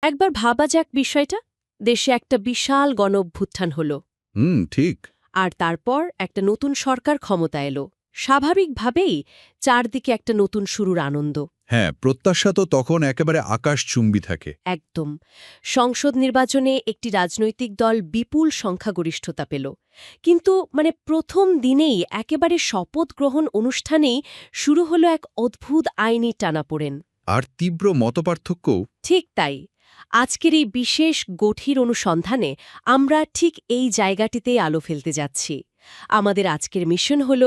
একবার ভাবা যাক বিষয়টা। দেশে একটা বিশাল গণঅভ্যুত্থান হলো, ঠিক। আর তারপর একটা নতুন সরকার ক্ষমতা এলো। স্বাভাবিকভাবেই চারদিকে একটা নতুন শুরুর আনন্দ। হ্যাঁ, প্রত্যাশা তো তখন একেবারে আকাশচুম্বী থাকে। একদম। সংসদ নির্বাচনে একটি রাজনৈতিক দল বিপুল সংখ্যাগরিষ্ঠতা পেল, কিন্তু প্রথম দিনেই একেবারে শপথ গ্রহণ অনুষ্ঠানেই শুরু হলো এক অদ্ভুত আইনি টানাপোড়েন। আর তীব্র মতপার্থক্যও। ঠিক তাই। আজকের এই বিশেষ গঠীর অনুসন্ধানে আমরা ঠিক এই জায়গাটিতেই আলো ফেলতে যাচ্ছি। আমাদের আজকের মিশন হল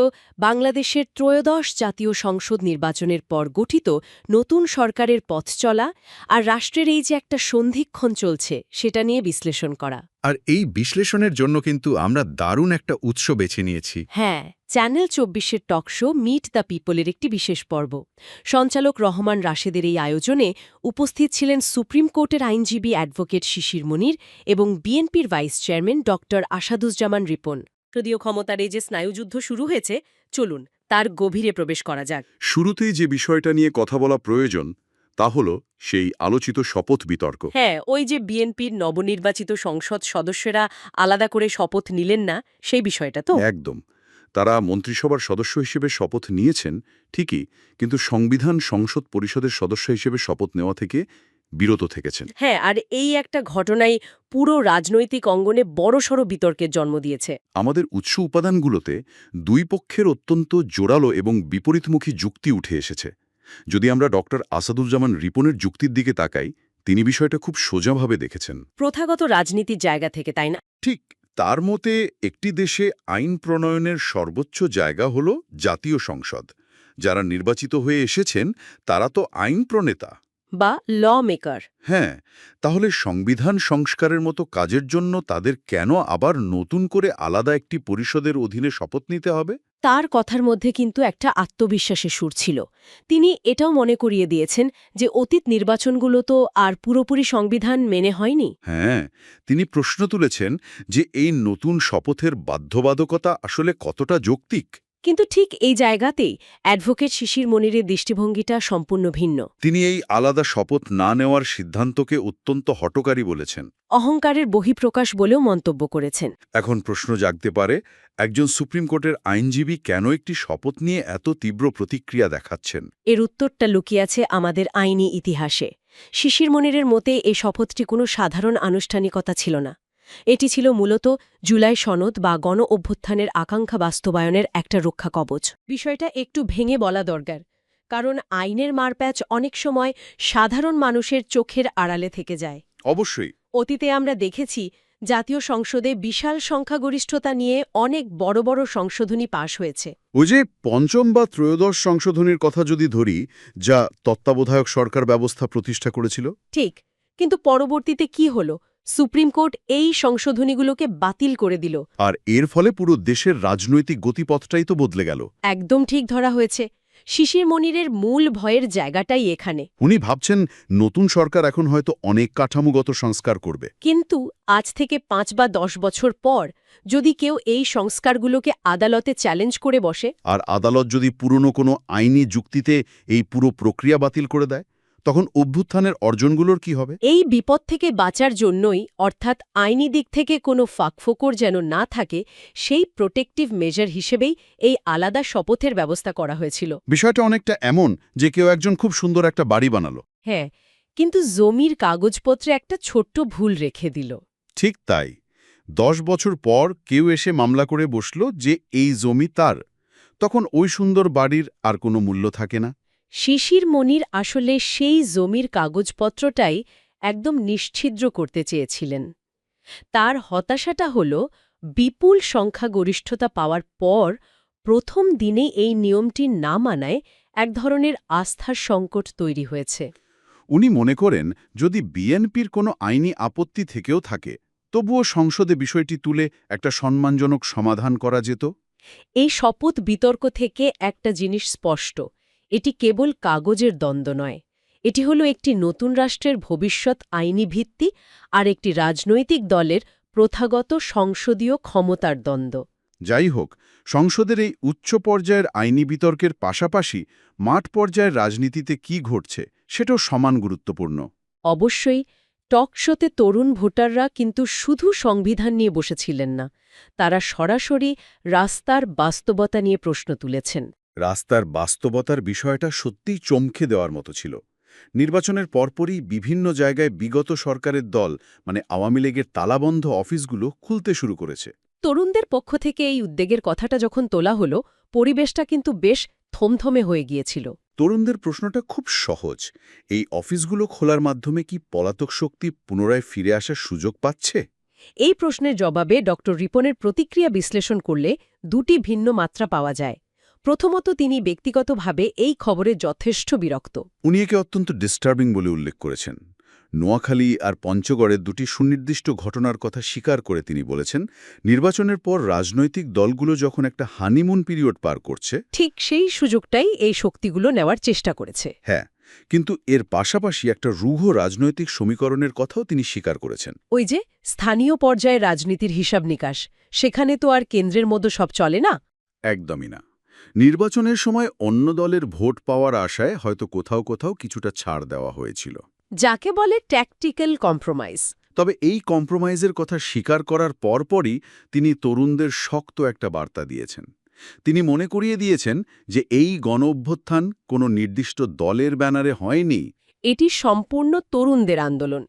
বাংলাদেশের ত্রয়োদশ জাতীয় সংসদ নির্বাচনের পর গঠিত নতুন সরকারের পথ চলা আর রাষ্ট্রের এই যে একটা সন্ধিক্ষণ চলছে সেটা নিয়ে বিশ্লেষণ করা। আর এই বিশ্লেষণের জন্য কিন্তু আমরা দারুণ একটা উৎস বেছে নিয়েছি। হ্যাঁ, চ্যানেল ২৪-এর টক শো মিট দ্য পিপলের একটি বিশেষ পর্ব। সঞ্চালক রহমান রাশেদের এই আয়োজনে উপস্থিত ছিলেন সুপ্রিম কোর্টের আইনজীবী অ্যাডভোকেট শিশির মনির এবং বিএনপির ভাইস চেয়ারম্যান ড আসাদুজ্জামান রিপন। যদিও ক্ষমতার এই যে স্নায়ুযুদ্ধ শুরু হয়েছে, চলুন তার গভীরে প্রবেশ করা যাক। শুরুতেই যে বিষয়টা নিয়ে কথা বলা প্রয়োজন তা হল সেই আলোচিত শপথ বিতর্ক। হ্যাঁ, ওই যে বিএনপির নবনির্বাচিত সংসদ সদস্যরা আলাদা করে শপথ নিলেন না, সেই বিষয়টা তো। একদম। তারা মন্ত্রিসভার সদস্য হিসেবে শপথ নিয়েছেন ঠিকই, কিন্তু সংবিধান সংসদ পরিষদের সদস্য হিসেবে শপথ নেওয়া থেকে বিরত থেকেছেন। হ্যাঁ, আর এই একটা ঘটনাই পুরো রাজনৈতিক অঙ্গনে বড়সড় বিতর্কের জন্ম দিয়েছে। আমাদের উৎস উপাদানগুলোতে দুই পক্ষের অত্যন্ত জোরালো এবং বিপরীতমুখী যুক্তি উঠে এসেছে। যদি আমরা ডক্টর আসাদুজ্জামান রিপনের যুক্তির দিকে তাকাই, তিনি বিষয়টা খুব সোজাভাবে দেখেছেন। প্রথাগত রাজনীতির জায়গা থেকে, তাই না? ঠিক। তার মতে একটি দেশে আইন প্রণয়নের সর্বোচ্চ জায়গা হল জাতীয় সংসদ। যারা নির্বাচিত হয়ে এসেছেন তারা তো আইন প্রণেতা বা ল মেকার। হ্যাঁ, তাহলে সংবিধান সংস্কারের মতো কাজের জন্য তাদের কেন আবার নতুন করে আলাদা একটি পরিষদের অধীনে শপথ নিতে হবে? তার কথার মধ্যে কিন্তু একটা আত্মবিশ্বাসের সুর ছিল। তিনি এটাও মনে করিয়ে দিয়েছেন যে অতীত নির্বাচনগুলো তো আর পুরোপুরি সংবিধান মেনে হয়নি। হ্যাঁ, তিনি প্রশ্ন তুলেছেন যে এই নতুন শপথের বাধ্যবাধকতা আসলে কতটা যৌক্তিক। কিন্তু ঠিক এই জায়গাতেই অ্যাডভোকেট শিশির মনিরের দৃষ্টিভঙ্গিটা সম্পূর্ণ ভিন্ন। তিনি এই আলাদা শপথ না নেওয়ার সিদ্ধান্তকে অত্যন্ত হঠকারী বলেছেন। অহংকারের বহিঃপ্রকাশ বলেও মন্তব্য করেছেন। এখন প্রশ্ন জাগতে পারে, একজন সুপ্রিম কোর্টের আইনজীবী কেন একটি শপথ নিয়ে এত তীব্র প্রতিক্রিয়া দেখাচ্ছেন? এর উত্তরটা লুকিয়ে আছে আমাদের আইনি ইতিহাসে। শিশির মনিরের মতে এই শপথটি কোনো সাধারণ আনুষ্ঠানিকতা ছিল না। এটি ছিল মূলত জুলাই সনদ বা গণ অভ্যুত্থানের আকাঙ্ক্ষা বাস্তবায়নের একটা রক্ষা কবচ। বিষয়টা একটু ভেঙে বলা দরকার, কারণ আইনের মারপ্যাচ অনেক সময় সাধারণ মানুষের চোখের আড়ালে থেকে যায়। অবশ্যই। অতীতে আমরা দেখেছি জাতীয় সংসদে বিশাল সংখ্যাগরিষ্ঠতা নিয়ে অনেক বড় বড় সংশোধনী পাশ হয়েছে। ওই যে পঞ্চম বা ত্রয়োদশ সংশোধনীর কথা যদি ধরি, যা তত্ত্বাবধায়ক সরকার ব্যবস্থা প্রতিষ্ঠা করেছিল। ঠিক, কিন্তু পরবর্তীতে কি হল? সুপ্রিম কোর্ট এই সংশোধনীগুলোকে বাতিল করে দিল। আর এর ফলে পুরো দেশের রাজনৈতিক গতিপথটাই তো বদলে গেল। একদম ঠিক ধরা হয়েছে। শিশির মনিরের মূল ভয়ের জায়গাটাই এখানে। উনি ভাবছেন নতুন সরকার এখন হয়তো অনেক কাঠামোগত সংস্কার করবে। কিন্তু আজ থেকে ৫ বা ১০ বছর পর যদি কেউ এই সংস্কারগুলোকে আদালতে চ্যালেঞ্জ করে বসে, আর আদালত যদি পুরনো কোনো আইনি যুক্তিতে এই পুরো প্রক্রিয়া বাতিল করে দেয়, তখন অভ্যুত্থানের অর্জনগুলোর কি হবে? এই বিপদ থেকে বাঁচার জন্যই, অর্থাৎ আইনি দিক থেকে কোনো ফাঁকফোকর যেন না থাকে, সেই প্রোটেক্টিভ মেজার হিসেবেই এই আলাদা শপথের ব্যবস্থা করা হয়েছিল। বিষয়টা অনেকটা এমন যে কেউ একজন খুব সুন্দর একটা বাড়ি বানালো। হ্যাঁ, কিন্তু জমির কাগজপত্রে একটা ছোট্ট ভুল রেখে দিল। ঠিক তাই। ১০ বছর পর কেউ এসে মামলা করে বসল যে এই জমি তার। তখন ওই সুন্দর বাড়ির আর কোনো মূল্য থাকে না। শিশির মনির আসলে সেই জমির কাগজপত্রটাই একদম নিশ্ছিদ্র করতে চেয়েছিলেন। তার হতাশাটা হল বিপুল সংখ্যাগরিষ্ঠতা পাওয়ার পর প্রথম দিনে এই নিয়মটি না মানায় এক ধরনের আস্থার সংকট তৈরি হয়েছে। উনি মনে করেন যদি বিএনপির কোনো আইনি আপত্তি থেকেও থাকে, তবুও সংসদে বিষয়টি তুলে একটা সম্মানজনক সমাধান করা যেত। এই শপথ বিতর্ক থেকে একটা জিনিস স্পষ্ট, এটি কেবল কাগজের দ্বন্দ্ব নয়। এটি হলো একটি নতুন রাষ্ট্রের ভবিষ্যৎ আইনি ভিত্তি আর একটি রাজনৈতিক দলের প্রথাগত সংসদীয় ক্ষমতার দ্বন্দ্ব। যাই হোক, সংসদের এই উচ্চ পর্যায়ের আইনি বিতর্কের পাশাপাশি মাঠ পর্যায়ের রাজনীতিতে কি ঘটছে সেটাও সমান গুরুত্বপূর্ণ। অবশ্যই, টক শোতে তরুণ ভোটাররা কিন্তু শুধু সংবিধান নিয়ে বসেছিলেন না, তারা সরাসরি রাস্তার বাস্তবতা নিয়ে প্রশ্ন তুলেছেন। রাস্তার বাস্তবতার বিষয়টা সত্যিই চমকে দেওয়ার মতো ছিল। নির্বাচনের পরপরই বিভিন্ন জায়গায় বিগত সরকারের দল মানে আওয়ামী লীগের তালাবন্ধ অফিসগুলো খুলতে শুরু করেছে। তরুণদের পক্ষ থেকে এই উদ্বেগের কথাটা যখন তোলা হলো, পরিবেশটা কিন্তু বেশ থমথমে হয়ে গিয়েছিল। তরুণদের প্রশ্নটা খুব সহজ, এই অফিসগুলো খোলার মাধ্যমে কি পলাতক শক্তি পুনরায় ফিরে আসার সুযোগ পাচ্ছে? এই প্রশ্নের জবাবে ড রিপনের প্রতিক্রিয়া বিশ্লেষণ করলে দুটি ভিন্ন মাত্রা পাওয়া যায়। প্রথমত, তিনি ব্যক্তিগতভাবে এই খবরে যথেষ্ট বিরক্ত। উনি একে অত্যন্ত ডিস্টার্বিং বলে উল্লেখ করেছেন। নোয়াখালী আর পঞ্চগড়ের দুটি সুনির্দিষ্ট ঘটনার কথা স্বীকার করে তিনি বলেছেন, নির্বাচনের পর রাজনৈতিক দলগুলো যখন একটা হানিমুন পিরিয়ড পার করছে, ঠিক সেই সুযোগটাই এই শক্তিগুলো নেওয়ার চেষ্টা করেছে। হ্যাঁ, কিন্তু এর পাশাপাশি একটা রূঢ় রাজনৈতিক সমীকরণের কথাও তিনি স্বীকার করেছেন। ওই যে স্থানীয় পর্যায়ে রাজনীতির হিসাব নিকাশ, সেখানে তো আর কেন্দ্রের মতো সব চলে না। একদমই না। নির্বাচনের সময় অন্য দলের ভোট পাওয়ার আশায় হয়তো কোথাও কোথাও কিছুটা ছাড় দেওয়া হয়েছিল, যাকে বলে ট্যাকটিক্যাল কম্প্রোমাইজ। তবে এই কম্প্রোমাইজের কথা স্বীকার করার পরপরই তিনি তরুণদের শক্ত একটা বার্তা দিয়েছেন। তিনি মনে করিয়ে দিয়েছেন যে এই গণ-অভ্যুত্থান কোনো নির্দিষ্ট দলের ব্যানারে হয়নি। এটি সম্পূর্ণ তরুণদের আন্দোলন,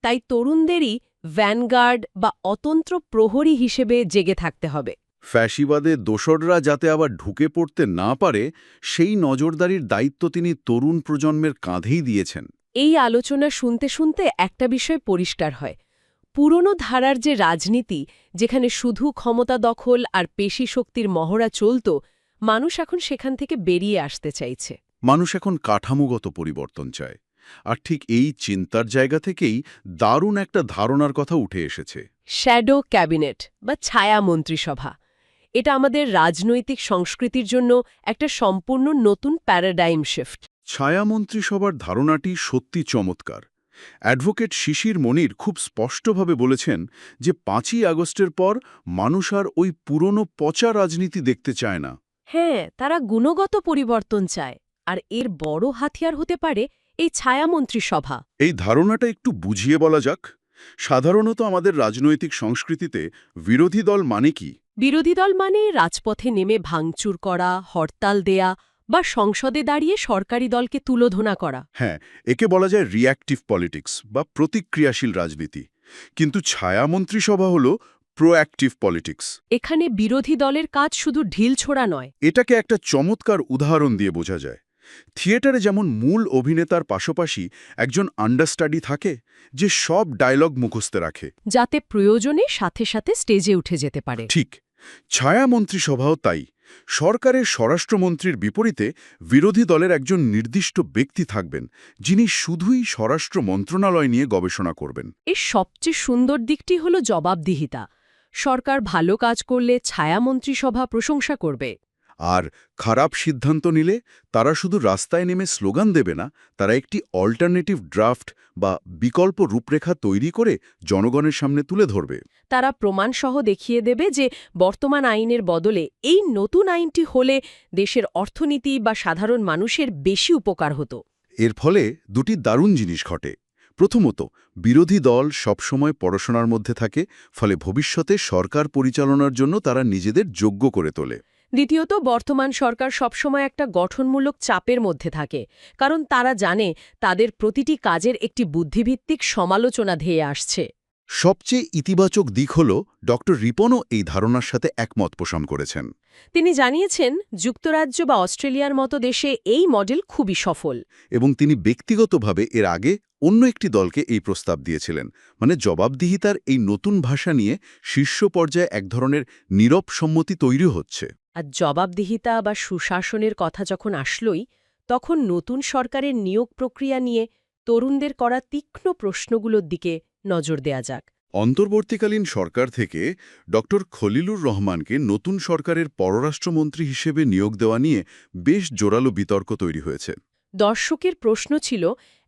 তাই তরুণদেরই ভ্যানগার্ড বা অতন্ত্র প্রহরী হিসেবে জেগে থাকতে হবে। ফ্যাসিবাদে দোসররা যাতে আবার ঢুকে পড়তে না পারে, সেই নজরদারির দায়িত্ব তিনি তরুণ প্রজন্মের কাঁধেই দিয়েছেন। এই আলোচনা শুনতে শুনতে একটা বিষয় পরিষ্কার হয়, পুরনো ধারার যে রাজনীতি, যেখানে শুধু ক্ষমতা দখল আর পেশি শক্তির মহড়া চলত, মানুষ এখন সেখান থেকে বেরিয়ে আসতে চাইছে। মানুষ এখন কাঠামোগত পরিবর্তন চায়। আর ঠিক এই চিন্তার জায়গা থেকেই দারুণ একটা ধারণার কথা উঠে এসেছে। শ্যাডো ক্যাবিনেট বা ছায়া মন্ত্রিসভা। এটা আমাদের রাজনৈতিক সংস্কৃতির জন্য একটা সম্পূর্ণ নতুন প্যারাডাইম শিফট। ছায়ামন্ত্রিসভার ধারণাটি সত্যি চমৎকার। অ্যাডভোকেট শিশির মনির খুব স্পষ্টভাবে বলেছেন যে ৫ই আগস্টের পর মানুষ আর ওই পুরনো পচা রাজনীতি দেখতে চায় না। হ্যাঁ, তারা গুণগত পরিবর্তন চায়, আর এর বড় হাতিয়ার হতে পারে এই ছায়া মন্ত্রিসভা। এই ধারণাটা একটু বুঝিয়ে বলা যাক। সাধারণত আমাদের রাজনৈতিক সংস্কৃতিতে বিরোধী দল মানে কি? বিরোধী দল মানে রাজপথে নেমে ভাঙচুর করা, হরতাল দেয়া বা সংসদে দাঁড়িয়ে সরকারি দলকে তুলোধনা করা। হ্যাঁ, একে বলা যায় রিঅ্যাক্টিভ পলিটিক্স বা প্রতিক্রিয়াশীল রাজনীতি। কিন্তু ছায়ামন্ত্রিসভা হল প্রোঅ্যাক্টিভ পলিটিক্স। এখানে বিরোধী দলের কাজ শুধু ঢিল ছোড়া নয়। এটাকে একটা চমৎকার উদাহরণ দিয়ে বোঝা যায়। থিয়েটারে যেমন মূল অভিনেতার পাশাপাশি একজন আন্ডারস্টাডি থাকে, যে সব ডায়লগ মুখস্থ রাখে, যাতে প্রয়োজনে সাথে সাথে স্টেজে উঠে যেতে পারে। ঠিক ছায়ামন্ত্রিসভাও তাই। সরকারের স্বরাষ্ট্রমন্ত্রীর বিপরীতে বিরোধী দলের একজন নির্দিষ্ট ব্যক্তি থাকবেন, যিনি শুধুই স্বরাষ্ট্র মন্ত্রণালয় নিয়ে গবেষণা করবেন। এর সবচেয়ে সুন্দর দিকটি হল জবাবদিহিতা। সরকার ভালো কাজ করলে ছায়া মন্ত্রিসভা প্রশংসা করবে, আর খারাপ সিদ্ধান্ত নিলে তারা শুধু রাস্তায় নেমে স্লোগান দেবে না, তারা একটি অল্টারনেটিভ ড্রাফট বা বিকল্প রূপরেখা তৈরি করে জনগণের সামনে তুলে ধরবে। তারা প্রমাণসহ দেখিয়ে দেবে যে বর্তমান আইনের বদলে এই নতুন আইনটি হলে দেশের অর্থনীতি বা সাধারণ মানুষের বেশি উপকার হতো। এর ফলে দুটি দারুণ জিনিস ঘটে। প্রথমত, বিরোধী দল সবসময় পড়াশোনার মধ্যে থাকে, ফলে ভবিষ্যতে সরকার পরিচালনার জন্য তারা নিজেদের যোগ্য করে তোলে। দ্বিতীয়ত, বর্তমান সরকার সবসময় একটা গঠনমূলক চাপের মধ্যে থাকে, কারণ তারা জানে তাদের প্রতিটি কাজের একটি বুদ্ধিভিত্তিক সমালোচনা ধেয়ে আসছে। সবচেয়ে ইতিবাচক দিক হল ড রিপনও এই ধারণার সাথে একমত পোষণ করেছেন। তিনি জানিয়েছেন, যুক্তরাজ্য বা অস্ট্রেলিয়ার মতো দেশে এই মডেল খুবই সফল। এবং তিনি ব্যক্তিগতভাবে এর আগে অন্য একটি দলকে এই প্রস্তাব দিয়েছিলেন, মানে জবাবদিহিতার এই নতুন ভাষা নিয়ে শীর্ষ পর্যায়ে এক ধরনের নীরব সম্মতি তৈরি হচ্ছে। আর জবাবদিহিতা বা সুশাসনের কথা যখন আসলই, তখন নতুন সরকারের নিয়োগ প্রক্রিয়া নিয়ে তরুণদের করা তীক্ষ্ণ প্রশ্নগুলোর দিকে নজর দেয়া যাক। অন্তর্বর্তীকালীন সরকার থেকে ড খলিলুর রহমানকে নতুন সরকারের পররাষ্ট্রমন্ত্রী হিসেবে নিয়োগ দেওয়া নিয়ে বেশ জোরালো বিতর্ক তৈরি হয়েছে। দর্শকের প্রশ্ন ছিল,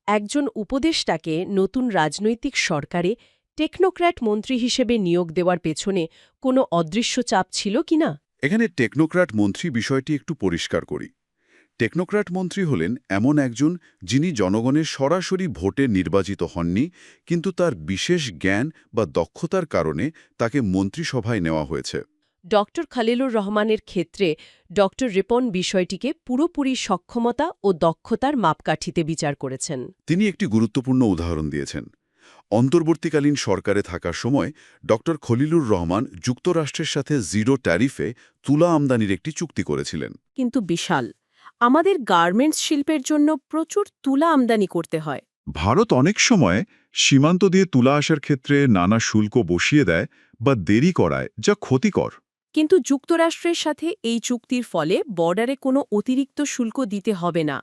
একজন উপদেষ্টাকে নতুন রাজনৈতিক সরকারে টেকনোক্র্যাট মন্ত্রী হিসেবে নিয়োগ দেওয়ার পেছনে কোনো অদৃশ্য চাপ ছিল কিনা। এখানে টেকনোক্র্যাট মন্ত্রী বিষয়টি একটু পরিষ্কার করি। টেকনোক্র্যাট মন্ত্রী হলেন এমন একজন যিনি জনগণের সরাসরি ভোটে নির্বাচিত হননি, কিন্তু তার বিশেষ জ্ঞান বা দক্ষতার কারণে তাকে মন্ত্রিসভায় নেওয়া হয়েছে। ডক্টর খলিলুর রহমানের ক্ষেত্রে ডক্টর রিপন বিষয়টিকে পুরোপুরি সক্ষমতা ও দক্ষতার মাপকাঠিতে বিচার করেছেন। তিনি একটি গুরুত্বপূর্ণ উদাহরণ দিয়েছেন। অন্তর্বর্তীকালীন সরকারে থাকার সময় ডক্টর খলিলুর রহমান যুক্তরাষ্ট্রের সাথে জিরো ট্যারিফে তুলা আমদানির একটি চুক্তি করেছিলেন। কিন্তু বিশাল, আমাদের গার্মেন্টস শিল্পের জন্য প্রচুর তুলা আমদানি করতে হয়। ভারত অনেক সময় সীমান্ত দিয়ে তুলা আসার ক্ষেত্রে নানা শুল্ক বসিয়ে দেয় বা দেরি করায়, যা ক্ষতিকর। কিন্তু যুক্তরাষ্ট্রের সাথে এই চুক্তির ফলে বর্ডারে কোনো অতিরিক্ত শুল্ক দিতে হবে না।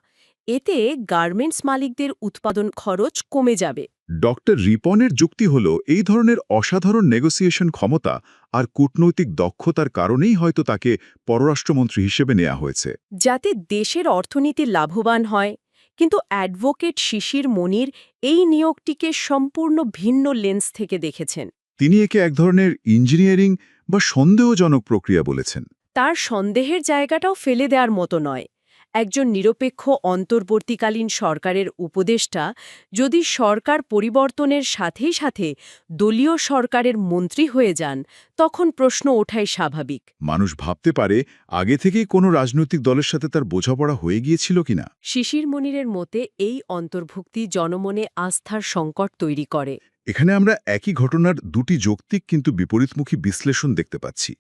এতে গার্মেন্টস মালিকদের উৎপাদন খরচ কমে যাবে। ডক্টর রিপনের যুক্তি হল এই ধরনের অসাধারণ নেগোসিয়েশন ক্ষমতা আর কূটনৈতিক দক্ষতার কারণেই হয়তো তাকে পররাষ্ট্রমন্ত্রী হিসেবে নেওয়া হয়েছে। যাতে দেশের অর্থনীতি লাভবান হয়। কিন্তু অ্যাডভোকেট শিশির মনির এই নিয়োগটিকে সম্পূর্ণ ভিন্ন লেন্স থেকে দেখেছেন। তিনি একে এক ধরনের ইঞ্জিনিয়ারিং বা সন্দেহজনক প্রক্রিয়া বলেছেন। তার সন্দেহের জায়গাটাও ফেলে দেওয়ার মতো নয়। একজন নিরপেক্ষ অন্তর্বর্তীকালীন সরকারের উপদেষ্টা যদি সরকার পরিবর্তনের সাথে সাথে দলীয় সরকারের মন্ত্রী হয়ে যান, তখন প্রশ্ন ওঠাই স্বাভাবিক। মানুষ ভাবতে পারে আগে থেকেই কোনো রাজনৈতিক দলের সাথে তার বোঝাপড়া হয়ে গিয়েছিল কিনা। শিশির মনিরের মতে এই অন্তর্ভুক্তি জনমনে আস্থার সংকট তৈরি করে। এখানে আমরা একই ঘটনার দুটি যৌক্তিক কিন্তু বিপরীতমুখী বিশ্লেষণ দেখতে পাচ্ছি।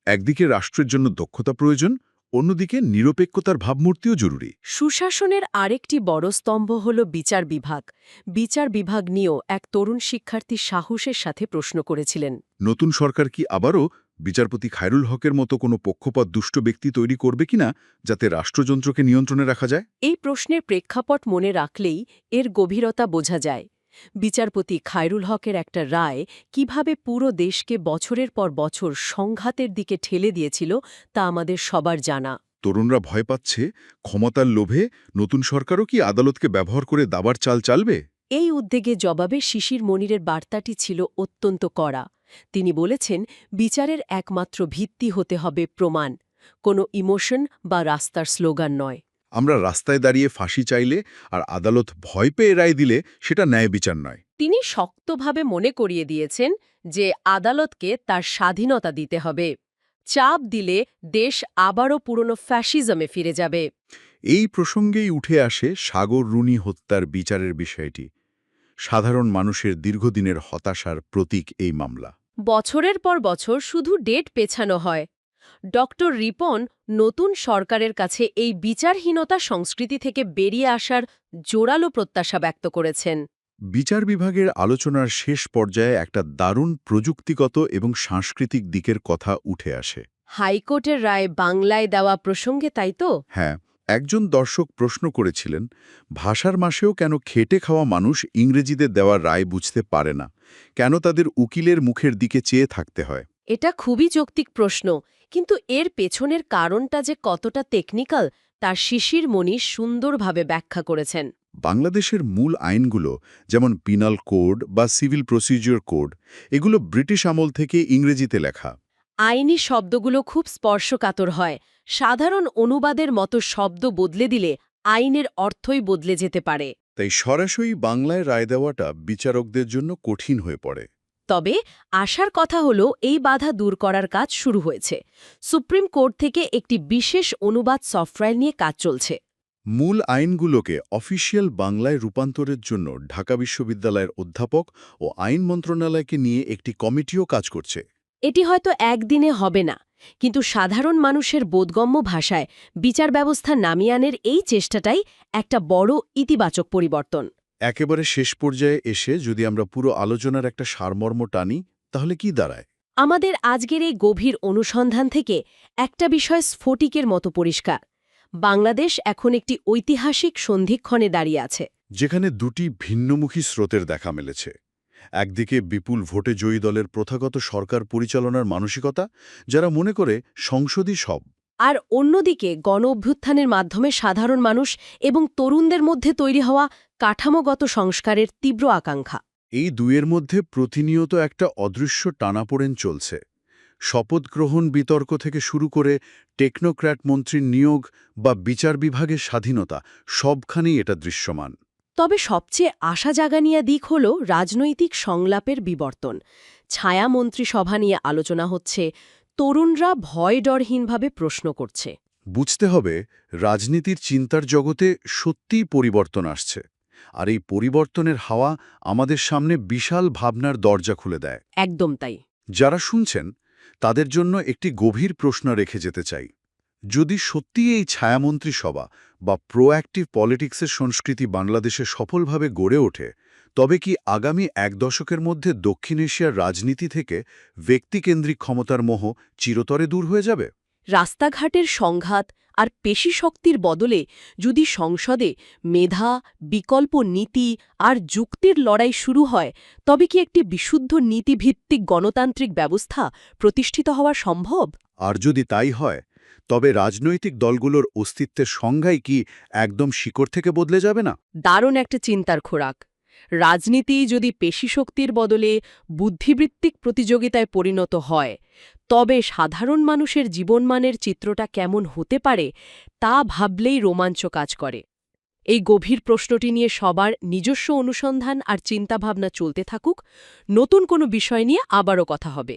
একদিকে রাষ্ট্রের জন্য দক্ষতা প্রয়োজন, অন্যদিকে নিরপেক্ষতার ভাবমূর্তিও জরুরি। সুশাসনের আরেকটি বড় স্তম্ভ হল বিচার বিভাগ। বিচার বিভাগ নিয়েও এক তরুণ শিক্ষার্থী সাহসের সাথে প্রশ্ন করেছিলেন। নতুন সরকার কি আবারও বিচারপতি খায়রুল হকের মতো কোনো পক্ষপাত দুষ্ট ব্যক্তি তৈরি করবে কিনা, যাতে রাষ্ট্রযন্ত্রকে নিয়ন্ত্রণে রাখা যায়? এই প্রশ্নের প্রেক্ষাপট মনে রাখলেই এর গভীরতা বোঝা যায়। বিচারপতি খায়রুল হকের একটা রায় কিভাবে পুরো দেশকে বছরের পর বছর সংঘাতের দিকে ঠেলে দিয়েছিল তা আমাদের সবার জানা। তরুণরা ভয় পাচ্ছে ক্ষমতার লোভে নতুন সরকারও কি আদালতকে ব্যবহার করে দাবার চাল চালবে। এই উদ্বেগে জবাবে শিশির মনিরের বার্তাটি ছিল অত্যন্ত কড়া। তিনি বলেছেন, বিচারের একমাত্র ভিত্তি হতে হবে প্রমাণ, কোনো ইমোশন বা রাস্তার স্লোগান নয়। আমরা রাস্তায় দাঁড়িয়ে ফাঁসি চাইলে আর আদালত ভয় পেয়ে রায় দিলে সেটা ন্যায় বিচার নয়। তিনি শক্তভাবে মনে করিয়ে দিয়েছেন যে আদালতকে তার স্বাধীনতা দিতে হবে। চাপ দিলে দেশ আবারও পুরনো ফ্যাসিজমে ফিরে যাবে। এই প্রসঙ্গেই উঠে আসে সাগর রুনি হত্যার বিচারের বিষয়টি। সাধারণ মানুষের দীর্ঘদিনের হতাশার প্রতীক এই মামলা। বছরের পর বছর শুধু ডেট পেছানো হয়। ডক্টর রিপন নতুন সরকারের কাছে এই বিচারহীনতা সংস্কৃতি থেকে বেরিয়ে আসার জোরালো প্রত্যাশা ব্যক্ত করেছেন। বিচার বিভাগের আলোচনার শেষ পর্যায়ে একটা দারুণ প্রযুক্তিগত এবং সাংস্কৃতিক দিকের কথা উঠে আসে। হাইকোর্টের রায় বাংলায় দেওয়া প্রসঙ্গে, তাই তো? হ্যাঁ, একজন দর্শক প্রশ্ন করেছিলেন, ভাষার মাসেও কেন খেটে খাওয়া মানুষ ইংরেজিদের দেওয়া রায় বুঝতে পারে না, কেন তাদের উকিলের মুখের দিকে চেয়ে থাকতে হয়? এটা খুবই যৌক্তিক প্রশ্ন, কিন্তু এর পেছনের কারণটা যে কতটা টেকনিক্যাল তার শিশির মনির সুন্দরভাবে ব্যাখ্যা করেছেন। বাংলাদেশের মূল আইনগুলো, যেমন পিনাল কোড বা সিভিল প্রসিডিওর কোড, এগুলো ব্রিটিশ আমল থেকে ইংরেজিতে লেখা। আইনি শব্দগুলো খুব স্পর্শকাতর হয়। সাধারণ অনুবাদের মতো শব্দ বদলে দিলে আইনের অর্থই বদলে যেতে পারে। তাই সরাসরি বাংলায় রায় দেওয়াটা বিচারকদের জন্য কঠিন হয়ে পড়ে। তবে আশার কথা হলো এই বাধা দূর করার কাজ শুরু হয়েছে। সুপ্রিম কোর্ট থেকে একটি বিশেষ অনুবাদ সফটওয়্যার নিয়ে কাজ চলছে। মূল আইনগুলোকে অফিসিয়াল বাংলায় রূপান্তরের জন্য ঢাকা বিশ্ববিদ্যালয়ের অধ্যাপক ও আইন মন্ত্রণালয়কে নিয়ে একটি কমিটিও কাজ করছে। এটি হয়তো একদিনে হবে না, কিন্তু সাধারণ মানুষের বোধগম্য ভাষায় বিচার ব্যবস্থা নামিয়ে আনার এই চেষ্টাটাই একটা বড় ইতিবাচক পরিবর্তন। একেবারে শেষ পর্যায়ে এসে যদি আমরা পুরো আলোচনার একটা সারমর্ম টানি, তাহলে কি দাঁড়ায়? আমাদের আজকের এই গভীর অনুসন্ধান থেকে একটা বিষয় স্ফটিকের মতো পরিষ্কার। বাংলাদেশ এখন একটি ঐতিহাসিক সন্ধিক্ষণে দাঁড়িয়ে আছে, যেখানে দুটি ভিন্নমুখী স্রোতের দেখা মেলেছে। একদিকে বিপুল ভোটে জয়ী দলের প্রথাগত সরকার পরিচালনার মানসিকতা, যারা মনে করে সংসদই সব। আর অন্যদিকে গণ অভ্যুত্থানের মাধ্যমে সাধারণ মানুষ এবং তরুণদের মধ্যে তৈরি হওয়া কাঠামোগত সংস্কারের তীব্র আকাঙ্ক্ষা। এই দুয়ের মধ্যে প্রতিনিয়ত একটা অদৃশ্য টানাপোড়েন চলছে। শপথ গ্রহণ বিতর্ক থেকে শুরু করে টেকনোক্র্যাট মন্ত্রীর নিয়োগ বা বিচার বিভাগের স্বাধীনতা সবখানেই এটা দৃশ্যমান। তবে সবচেয়ে আশা জাগানিয়া দিক হল রাজনৈতিক সংলাপের বিবর্তন। ছায়া মন্ত্রিসভা নিয়ে আলোচনা হচ্ছে, তরুণরা ভয় ডরহীনভাবে প্রশ্ন করছে। বুঝতে হবে, রাজনীতির চিন্তার জগতে সত্যিই পরিবর্তন আসছে, আর এই পরিবর্তনের হাওয়া আমাদের সামনে বিশাল ভাবনার দরজা খুলে দেয়। একদম তাই। যারা শুনছেন তাদের জন্য একটি গভীর প্রশ্ন রেখে যেতে চাই। যদি সত্যি এই ছায়ামন্ত্রী সভা বা প্রোঅ্যাক্টিভ পলিটিক্সের সংস্কৃতি বাংলাদেশে সফলভাবে গড়ে ওঠে, তবে কি আগামী ১ দশকের মধ্যে দক্ষিণ এশিয়ার রাজনীতি থেকে ব্যক্তিকেন্দ্রিক ক্ষমতার মোহ চিরতরে দূর হয়ে যাবে? রাস্তাঘাটের সংঘাত আর পেশি শক্তির বদলে যদি সংসদে মেধা, বিকল্প নীতি আর যুক্তির লড়াই শুরু হয়, তবে কি একটি বিশুদ্ধ নীতিভিত্তিক গণতান্ত্রিক ব্যবস্থা প্রতিষ্ঠিত হওয়া সম্ভব? আর যদি তাই হয়, তবে রাজনৈতিক দলগুলোর অস্তিত্বের সংজ্ঞাই কি একদম শিকড় থেকে বদলে যাবে না? দারুণ একটা চিন্তার খোরাক। রাজনীতি যদি পেশিশক্তির বদলে বুদ্ধিবৃত্তিক প্রতিযোগিতায় পরিণত হয়, তবে সাধারণ মানুষের জীবনমানের চিত্রটা কেমন হতে পারে তা ভাবলেই রোমাঞ্চ কাজ করে। এই গভীর প্রশ্নটি নিয়ে সবার নিজস্ব অনুসন্ধান আর চিন্তাভাবনা চলতে থাকুক। নতুন কোনো বিষয় নিয়ে আবারও কথা হবে।